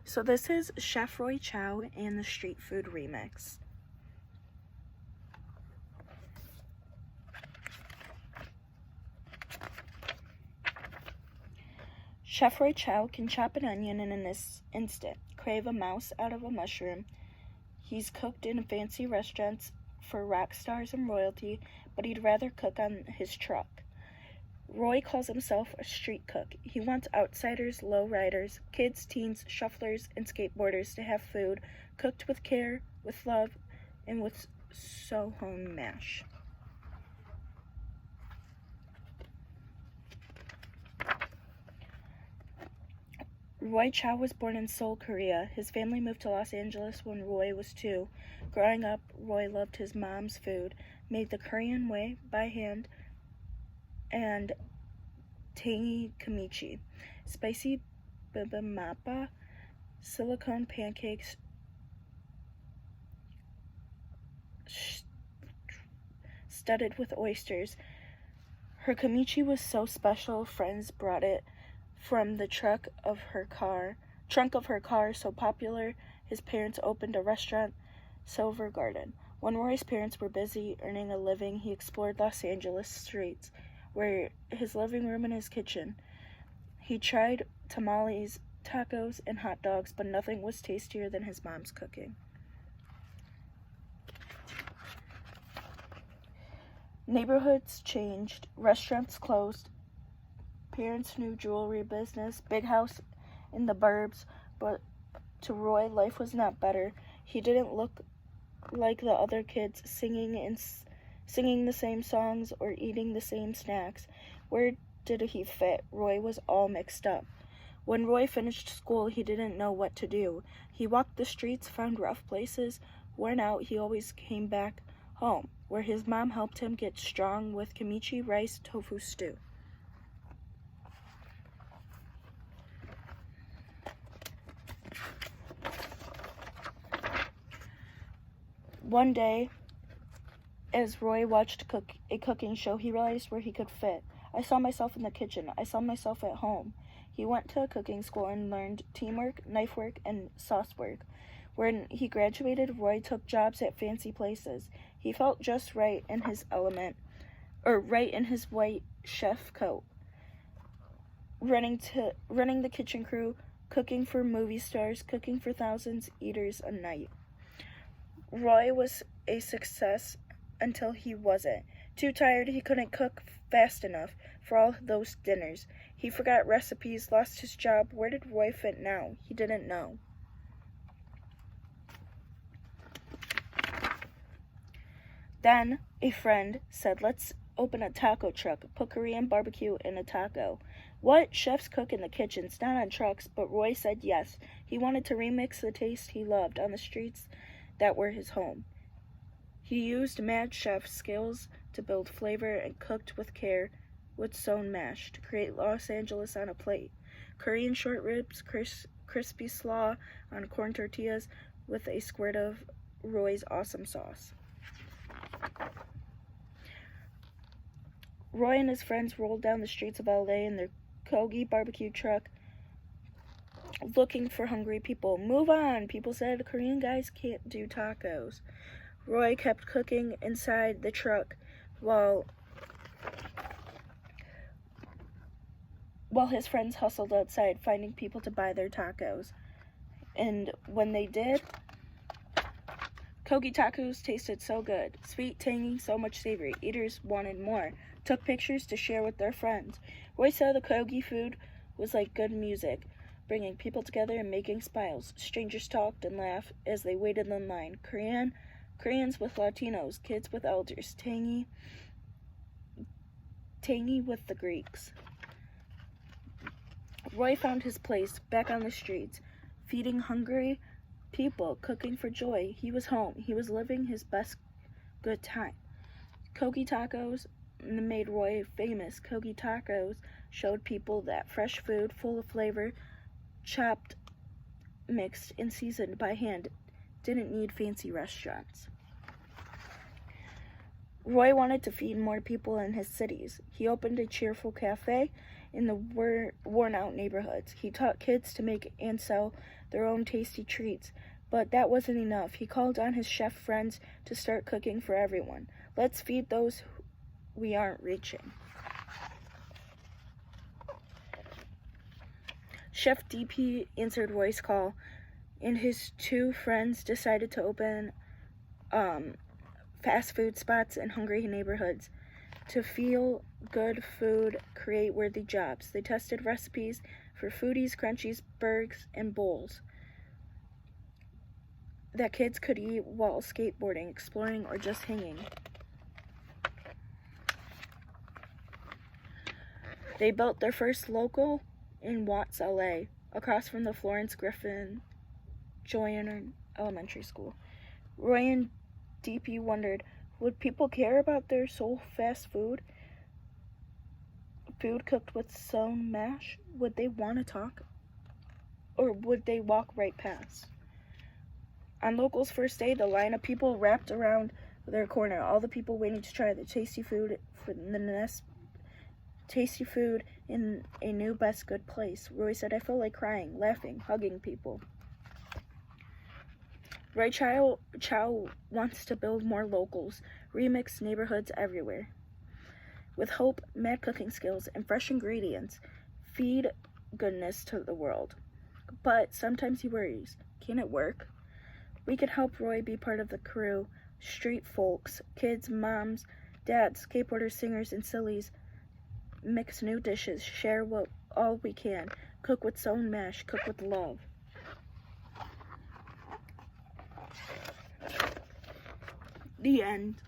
So this is Chef Roy Chow and the Street Food Remix. Chef Roy Chow can chop an onion in an instant, crave a mouse out of a mushroom. He's cooked in fancy restaurants for rock stars and royalty, but he'd rather cook on his truck. Roy calls himself a street cook. He wants outsiders, lowriders, kids, teens, shufflers, and skateboarders to have food cooked with care, with love, and with so-home mash. Roy Chow was born in Seoul, Korea. His family moved to Los Angeles when Roy was 2. Growing up, Roy loved his mom's food, made the Korean way by hand, and tangy kimchi, spicy bibimbap, silicone pancakes, studded with oysters. Her kimchi was so special, friends brought it from the trunk of her car, so popular, his parents opened a restaurant, Silver Garden. When Roy's parents were busy earning a living, he explored Los Angeles streets, where his living room and his kitchen. He tried tamales, tacos, and hot dogs, but nothing was tastier than his mom's cooking. Neighborhoods changed, restaurants closed, parents' new jewelry business, big house in the burbs, but to Roy, life was not better. He didn't look like the other kids singing the same songs or eating the same snacks. Where did he fit? Roy was all mixed up. When Roy finished school, he didn't know what to do. He walked the streets, found rough places. Worn out, he always came back home, where his mom helped him get strong with kimchi, rice, tofu stew. One day, as Roy watched a cooking show, he realized where he could fit. I saw myself in the kitchen. I saw myself at home. He went to a cooking school and learned teamwork, knife work, and sauce work. When he graduated, Roy took jobs at fancy places. He felt just right in his element, right in his white chef coat. Running the kitchen crew, cooking for movie stars, cooking for thousands eaters a night. Roy was a success until he wasn't. Too tired, he couldn't cook fast enough for all those dinners. He forgot recipes, lost his job. Where did Roy fit now? He didn't know. Then a friend said, "Let's open a taco truck, put Korean barbecue in a taco." What? Chefs cook in the kitchens, not on trucks, but Roy said yes. He wanted to remix the taste he loved on the streets that were his home. He used mad chef skills to build flavor and cooked with care with sewn mash to create Los Angeles on a plate. Korean short ribs, crispy slaw on corn tortillas with a squirt of Roy's awesome sauce. Roy and his friends rolled down the streets of LA in their Kogi barbecue truck looking for hungry people. "Move on," people said. "Korean guys can't do tacos." Roy kept cooking inside the truck while his friends hustled outside finding people to buy their tacos. And when they did, Kogi tacos tasted so good. Sweet, tangy, so much savory. Eaters wanted more. Took pictures to share with their friends. Roy said the Kogi food was like good music, bringing people together and making smiles. Strangers talked and laughed as they waited in line. Koreans with Latinos, kids with elders, tangy with the Greeks. Roy found his place back on the streets, feeding hungry people, cooking for joy. He was home. He was living his best good time. Kogi tacos made Roy famous. Kogi tacos showed people that fresh food, full of flavor, chopped, mixed, and seasoned by hand, didn't need fancy restaurants. Roy wanted to feed more people in his cities. He opened a cheerful cafe in the worn-out neighborhoods. He taught kids to make and sell their own tasty treats. But that wasn't enough. He called on his chef friends to start cooking for everyone. Let's feed those we aren't reaching. Chef DP answered Roy's call, and his two friends decided to open fast food spots in hungry neighborhoods. To feel good food, create worthy jobs. They tested recipes for foodies, crunchies, burgers, and bowls that kids could eat while skateboarding, exploring, or just hanging. They built their first local in Watts, LA, across from the Florence Griffin Joyner Elementary School. Roy and DP wondered, would people care about their soul fast food? Food cooked with sewn mash? Would they want to talk? Or would they walk right past? On Local's first day, the line of people wrapped around their corner, all the people waiting to try the tasty food in a new best good place. Roy said, I felt like crying, laughing, hugging people. Roy Chow wants to build more Locals, remix neighborhoods everywhere. With hope, mad cooking skills, and fresh ingredients, feed goodness to the world. But sometimes he worries, can it work? We could help Roy be part of the crew, street folks, kids, moms, dads, skateboarders, singers, and sillies. Mix new dishes, share all we can, cook with sewn mash, cook with love. The end.